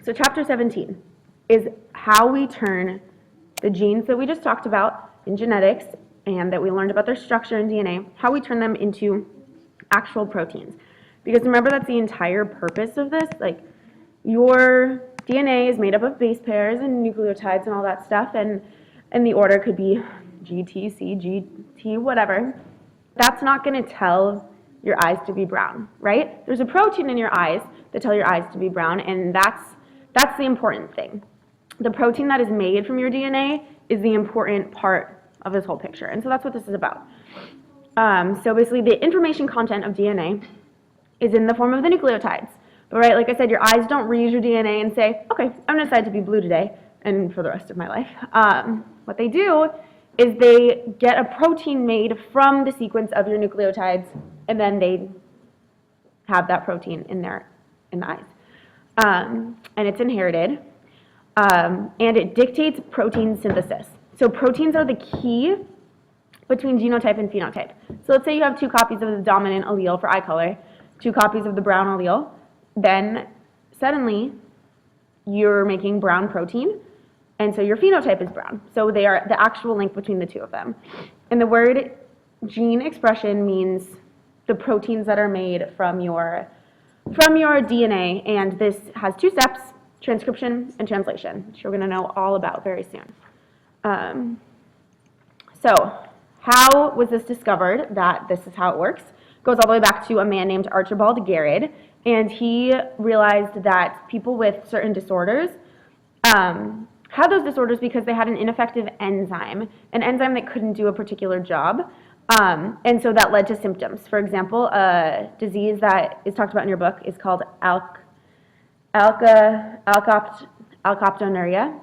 So chapter 17 is how we turn the genes that we just talked about in genetics and that we learned about their structure in DNA, how we turn them into actual proteins. Because remember, that's the entire purpose of this. Like, your DNA is made up of base pairs and nucleotides and all that stuff, and the order could be GT, C, GT, whatever. That's not going to tell your eyes to be brown, right? There's a protein in your eyes that tell your eyes to be brown, and that's the important thing. The protein that is made from your DNA is the important part of this whole picture, and so that's what this is about. So basically, the information content of DNA is in the form of the nucleotides. But right, like I said, your eyes don't read your DNA and say, okay, I'm going to decide to be blue today and for the rest of my life. What they do is they get a protein made from the sequence of your nucleotides, and then they have that protein in the eyes. And it's inherited, and it dictates protein synthesis. So proteins are the key between genotype and phenotype. So let's say you have 2 copies of the dominant allele for eye color, 2 copies of the brown allele, then suddenly you're making brown protein, and so your phenotype is brown. So they are the actual link between the two of them. And the word gene expression means the proteins that are made from your DNA, and this has 2 steps, transcription and translation, which we're going to know all about very soon. So how was this discovered that this is how it works? It goes all the way back to a man named Archibald Garrod, and he realized that people with certain disorders had those disorders because they had an ineffective enzyme, an enzyme that couldn't do a particular job, and so that led to symptoms. For example, a disease that is talked about in your book is called alkaptonuria,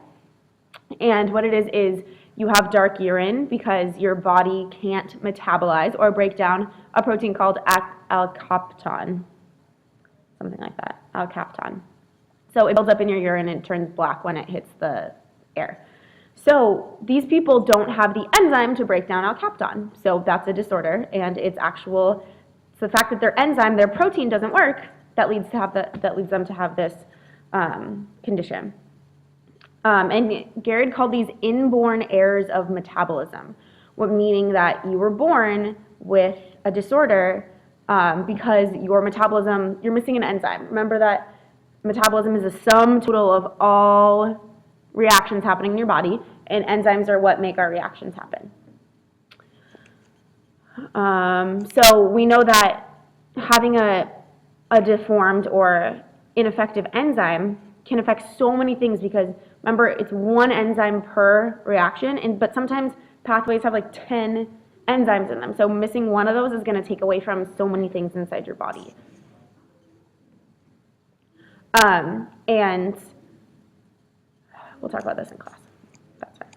and what it is you have dark urine because your body can't metabolize or break down a protein called alkapton, something like that, alkapton. So it builds up in your urine and it turns black when it hits the air. So these people don't have the enzyme to break down alkapton. So that's a disorder, and it's the fact that their enzyme, their protein doesn't work, that leads them to have this condition. And Garrod called these inborn errors of metabolism, meaning that you were born with a disorder because your metabolism, you're missing an enzyme. Remember that metabolism is a sum total of all reactions happening in your body, and enzymes are what make our reactions happen. So we know that having a deformed or ineffective enzyme can affect so many things because, remember, it's 1 enzyme per reaction, but sometimes pathways have like 10 enzymes in them. So missing one of those is going to take away from so many things inside your body. And we'll talk about this in class. That's fine.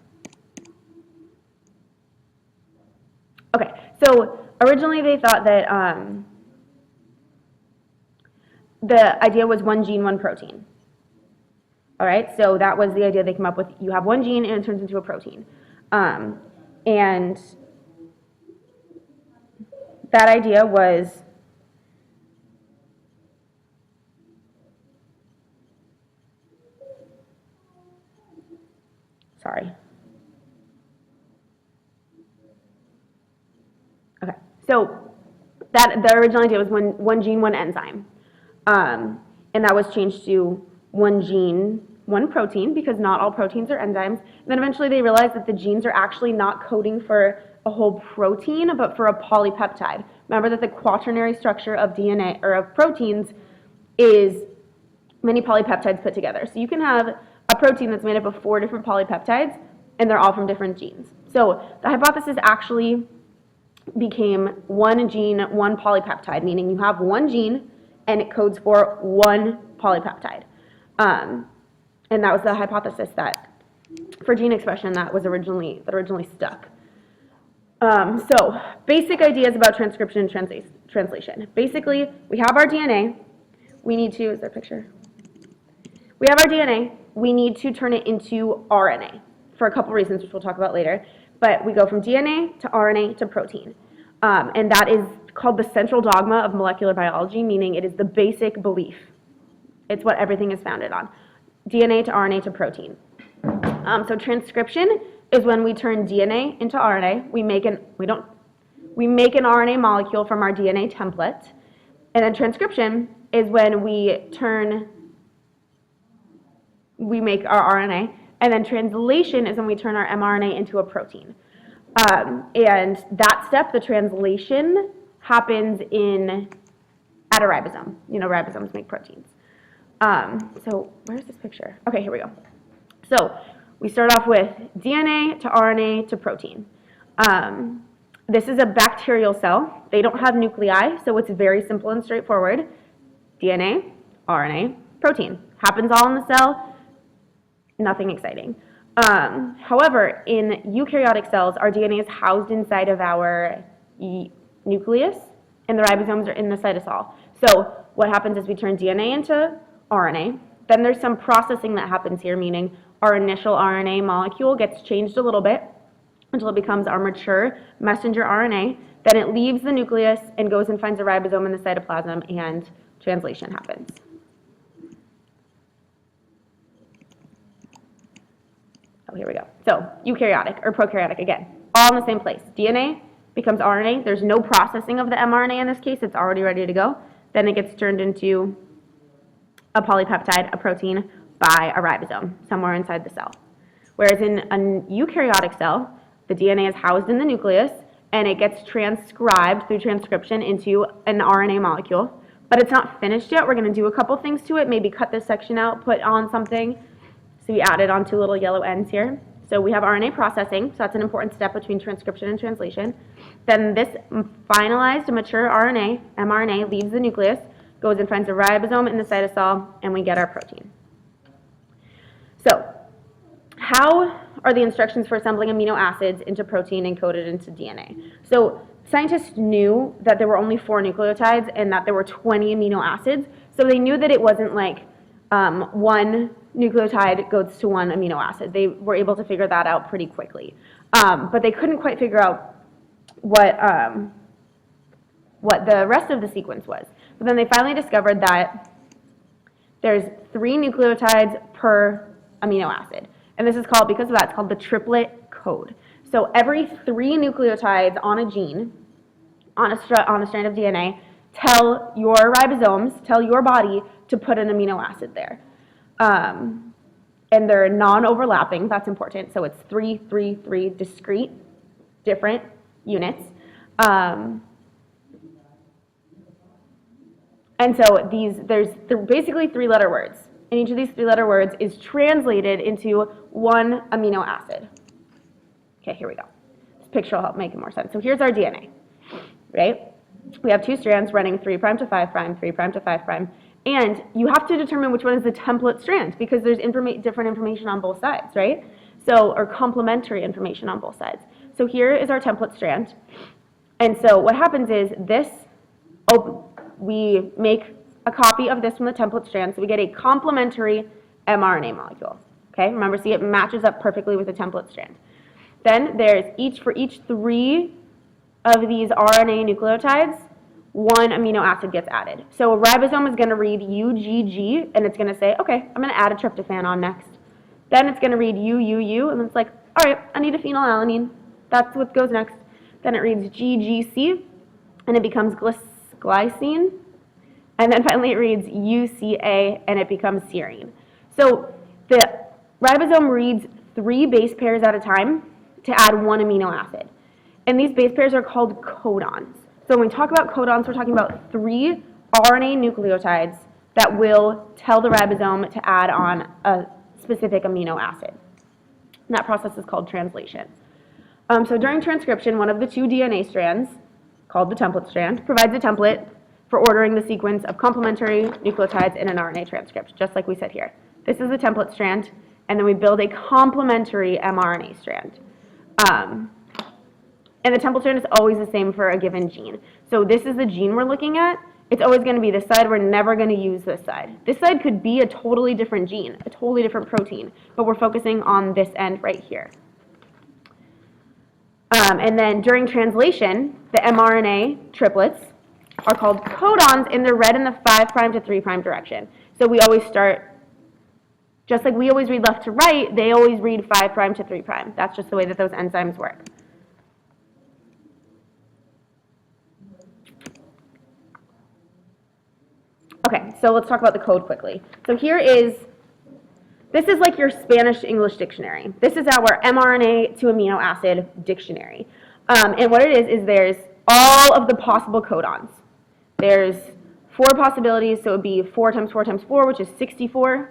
Okay, so originally they thought that the idea was 1 gene, 1 protein. All right, so that was the idea they came up with. You have 1 gene and it turns into a protein. And that idea was Okay, so the original idea was one gene, 1 enzyme. And that was changed to 1 gene, 1 protein, because not all proteins are enzymes. And then eventually they realized that the genes are actually not coding for a whole protein, but for a polypeptide. Remember that the quaternary structure of DNA, or of proteins, is many polypeptides put together. So you can have a protein that's made up of 4 different polypeptides, and they're all from different genes. So the hypothesis actually became 1 gene, 1 polypeptide, meaning you have 1 gene, and it codes for 1 polypeptide. And that was the hypothesis that, for gene expression, that originally stuck. So basic ideas about transcription and translation. Basically, we have our DNA. We need to, is there a picture? We have our DNA. We need to turn it into RNA for a couple reasons, which we'll talk about later. But we go from DNA to RNA to protein. And that is called the central dogma of molecular biology, meaning it is the basic belief. It's what everything is founded on. DNA to RNA to protein. So transcription is when we turn DNA into RNA. We make an RNA molecule from our DNA template. And then transcription is when we make our RNA. And then translation is when we turn our mRNA into a protein. And that step, the translation, happens at a ribosome. Ribosomes make proteins. So where's this picture? Okay, here we go. So we start off with DNA to RNA to protein. This is a bacterial cell. They don't have nuclei, so it's very simple and straightforward. DNA, RNA, protein. Happens all in the cell, nothing exciting. However, in eukaryotic cells, our DNA is housed inside of our nucleus, and the ribosomes are in the cytosol. So what happens is we turn DNA into RNA. Then there's some processing that happens here, meaning our initial RNA molecule gets changed a little bit until it becomes our mature messenger RNA. Then it leaves the nucleus and goes and finds a ribosome in the cytoplasm, and translation happens. Oh, here we go. So eukaryotic or prokaryotic, again, all in the same place. DNA becomes RNA. There's no processing of the mRNA in this case. It's already ready to go. Then it gets turned into a polypeptide, a protein, by a ribosome somewhere inside the cell. Whereas in a eukaryotic cell, the DNA is housed in the nucleus, and it gets transcribed through transcription into an RNA molecule. But it's not finished yet. We're going to do a couple things to it, maybe cut this section out, put on something. So we added on two little yellow ends here. So we have RNA processing, so that's an important step between transcription and translation. Then this finalized mature RNA, mRNA, leaves the nucleus, goes and finds a ribosome in the cytosol, and we get our protein. So how are the instructions for assembling amino acids into protein encoded into DNA? So scientists knew that there were only 4 nucleotides and that there were 20 amino acids, so they knew that it wasn't like one nucleotide goes to one amino acid. They were able to figure that out pretty quickly. But they couldn't quite figure out what the rest of the sequence was. But then they finally discovered that there's 3 nucleotides per amino acid. And this is called, because of that, it's called the triplet code. So every 3 nucleotides on a gene, on a strand of DNA, tell your ribosomes, tell your body to put an amino acid there. And they're non-overlapping, that's important. So it's 3, 3, 3 discrete, different units. And so there's basically 3-letter words. And each of these 3-letter words is translated into one amino acid. Okay, here we go. This picture will help make more sense. So here's our DNA, right? We have 2 strands running 3' to 5', 3' to 5', and you have to determine which one is the template strand because there's different information on both sides, right? So, or complementary information on both sides. So here is our template strand. And so what happens is we make a copy of this from the template strand, so we get a complementary mRNA molecule. Okay, remember, see, it matches up perfectly with the template strand. Then there's for each 3 of these RNA nucleotides, 1 amino acid gets added. So a ribosome is going to read UGG, and it's going to say, okay, I'm going to add a tryptophan on next. Then it's going to read UUU, and it's like, all right, I need a phenylalanine. That's what goes next. Then it reads GGC, and it becomes glycine. And then finally it reads UCA, and it becomes serine. So the ribosome reads 3 base pairs at a time to add 1 amino acid. And these base pairs are called codons. So when we talk about codons, we're talking about 3 RNA nucleotides that will tell the ribosome to add on a specific amino acid. And that process is called translation. So during transcription, one of the 2 DNA strands, called the template strand, provides a template for ordering the sequence of complementary nucleotides in an RNA transcript, just like we said here. This is the template strand, and then we build a complementary mRNA strand. And the template strand is always the same for a given gene. So this is the gene we're looking at. It's always going to be this side. We're never going to use this side. This side could be a totally different gene, a totally different protein, but we're focusing on this end right here. And then during translation, the mRNA triplets are called codons, and they're read in the 5' to 3' direction. So we always start Just like we always read left to right, they always read 5' to 3'. That's just the way that those enzymes work. Okay, so let's talk about the code quickly. So this is like your Spanish-English dictionary. This is our mRNA to amino acid dictionary. And what it is there's all of the possible codons. There's 4 possibilities, so it would be 4 times 4 times 4, which is 64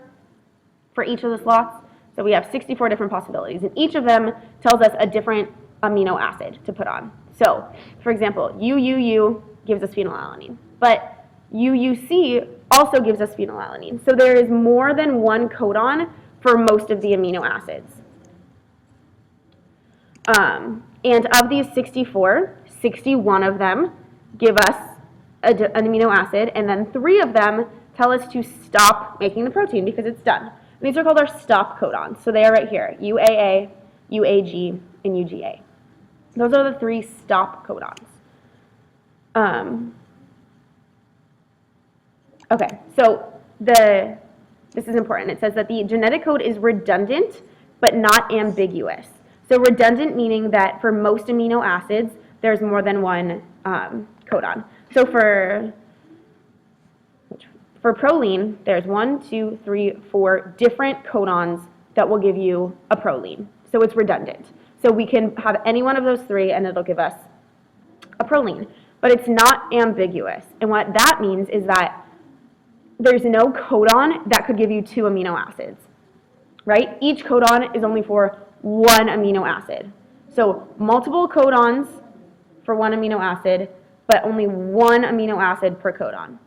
for each of the slots. So we have 64 different possibilities, and each of them tells us a different amino acid to put on. So, for example, UUU gives us phenylalanine, but UUC also gives us phenylalanine. So there is more than one codon for most of the amino acids. And of these 64, 61 of them give us an amino acid, and then 3 of them tell us to stop making the protein because it's done. And these are called our stop codons. So they are right here, UAA, UAG, and UGA. Those are the 3 stop codons. Okay, so this is important. It says that the genetic code is redundant but not ambiguous. So redundant meaning that for most amino acids, there's more than one codon. So for proline, there's 1, 2, 3, 4 different codons that will give you a proline. So it's redundant. So we can have any one of those 3 and it'll give us a proline. But it's not ambiguous. And what that means is that there's no codon that could give you 2 amino acids, right? Each codon is only for 1 amino acid. So multiple codons for 1 amino acid, but only 1 amino acid per codon.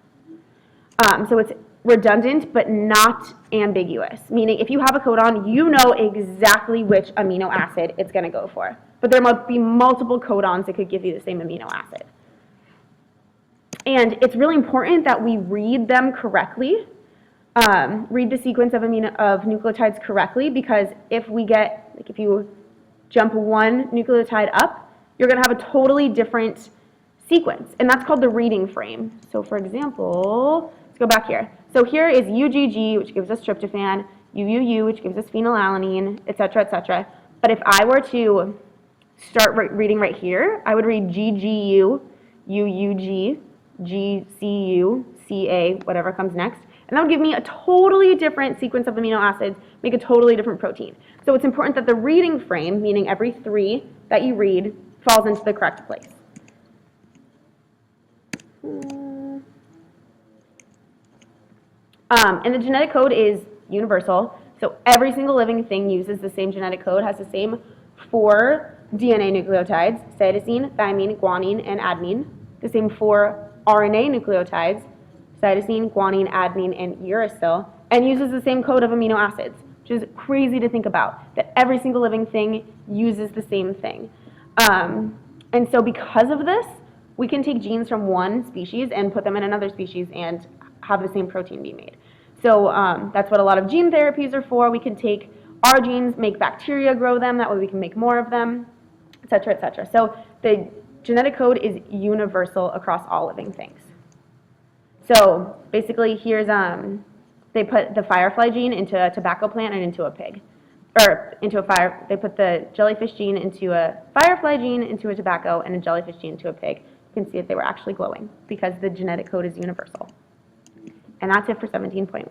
So it's redundant but not ambiguous, meaning if you have a codon, you know exactly which amino acid it's going to go for. But there might be multiple codons that could give you the same amino acid. And it's really important that we read them correctly, read the sequence of nucleotides correctly, because if you jump 1 nucleotide up, you're going to have a totally different sequence, and that's called the reading frame. So for example, let's go back here. So here is UGG, which gives us tryptophan, UUU, which gives us phenylalanine, etc., etc. But if I were to start reading right here, I would read GGU, UUG, GCU, CA, whatever comes next. And that would give me a totally different sequence of amino acids, make a totally different protein. So it's important that the reading frame, meaning every 3 that you read, falls into the correct place. And the genetic code is universal. So every single living thing uses the same genetic code, has the same 4 DNA nucleotides, cytosine, thymine, guanine, and adenine. The same 4 RNA nucleotides, cytosine, guanine, adenine, and uracil, and uses the same code of amino acids, which is crazy to think about, that every single living thing uses the same thing. And so because of this, we can take genes from one species and put them in another species and have the same protein be made. So that's what a lot of gene therapies are for. We can take our genes, make bacteria grow them, that way we can make more of them, et cetera, et cetera. So the genetic code is universal across all living things. So basically here's, they put the firefly gene into a tobacco plant and into a pig. Or they put the jellyfish gene into a firefly gene, into a tobacco, and a jellyfish gene into a pig. You can see that they were actually glowing because the genetic code is universal. And that's it for 17.1.